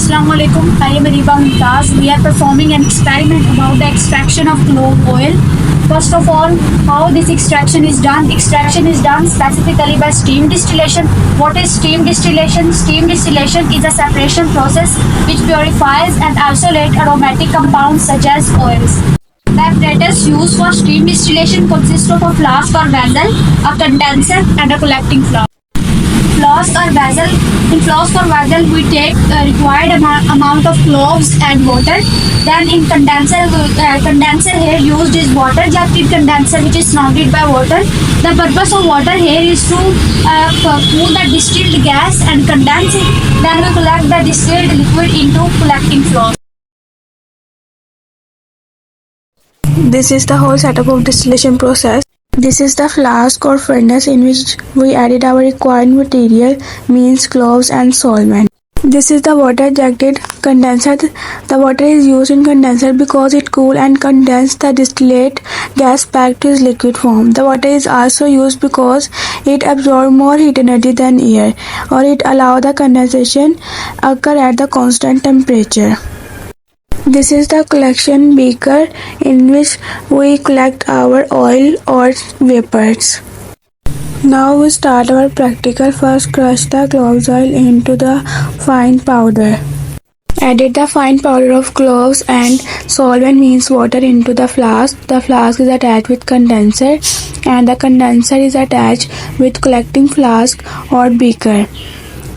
Assalamu alaikum. I am Ariba Mumtaz. We are performing an experiment about the extraction of clove oil. First of all, how this extraction is done? Extraction is done specifically by steam distillation. What is steam distillation? Steam distillation is a separation process which purifies and isolates aromatic compounds such as oils. The apparatus used for steam distillation consists of a flask or vessel, a condenser, and a collecting flask. Flask or vessel. In flask or vessel, we take required amount of cloves and water. Then in condenser here used is water jacketed condenser which is surrounded by water. The purpose of water here is to cool the distilled gas and condense it. Then we collect the distilled liquid into collecting flask. This is the whole setup of distillation process. This is the flask or furnace in which we added our required material, means cloves and solvent. This is the water jacketed condenser. The water is used in condenser because it cool and condense the distillate gas back to its liquid form. The water is also used because it absorbs more heat energy than air, or it allows the condensation occur at the constant temperature. This is the collection beaker in which we collect our oil or vapors. Now we start our practical. First, crush the cloves oil into the fine powder. Added the fine powder of cloves and solvent, means water, into the flask. The flask is attached with condenser and the condenser is attached with collecting flask or beaker.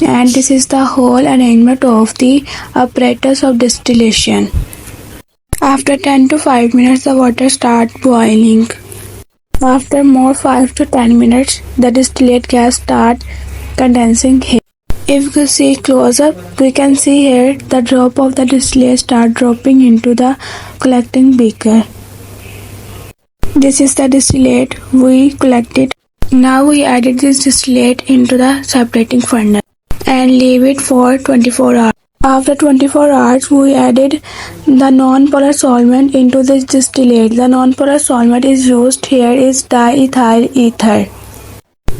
And this is the whole arrangement of the apparatus of distillation. After 10 to 5 minutes, the water starts boiling. After more 5 to 10 minutes, the distillate gas starts condensing here. If we see close up, we can see here the drop of the distillate start dropping into the collecting beaker. This is the distillate we collected. Now we added this distillate into the separating furnace and leave it for 24 hours. After 24 hours, we added the non-polar solvent into this distillate. The non-polar solvent is used here is diethyl ether.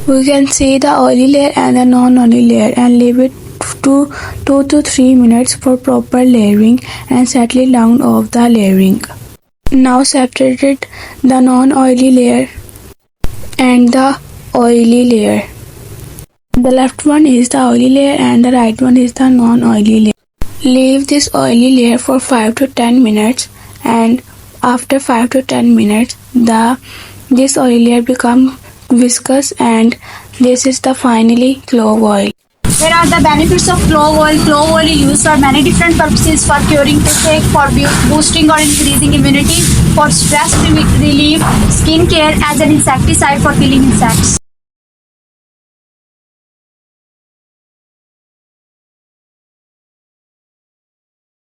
We can see the oily layer and the non-oily layer and leave it to 2 to 3 minutes for proper layering and settling down of the layering. Now separated the non-oily layer and the oily layer. The left one is the oily layer and the right one is the non-oily layer. Leave this oily layer for 5 to 10 minutes, and after 5 to 10 minutes this oily layer becomes viscous, and this is the finally clove oil. Here are the benefits of clove oil. Clove oil is used for many different purposes: for curing toothache, for boosting or increasing immunity, for stress relief, skin care, as an insecticide for killing insects.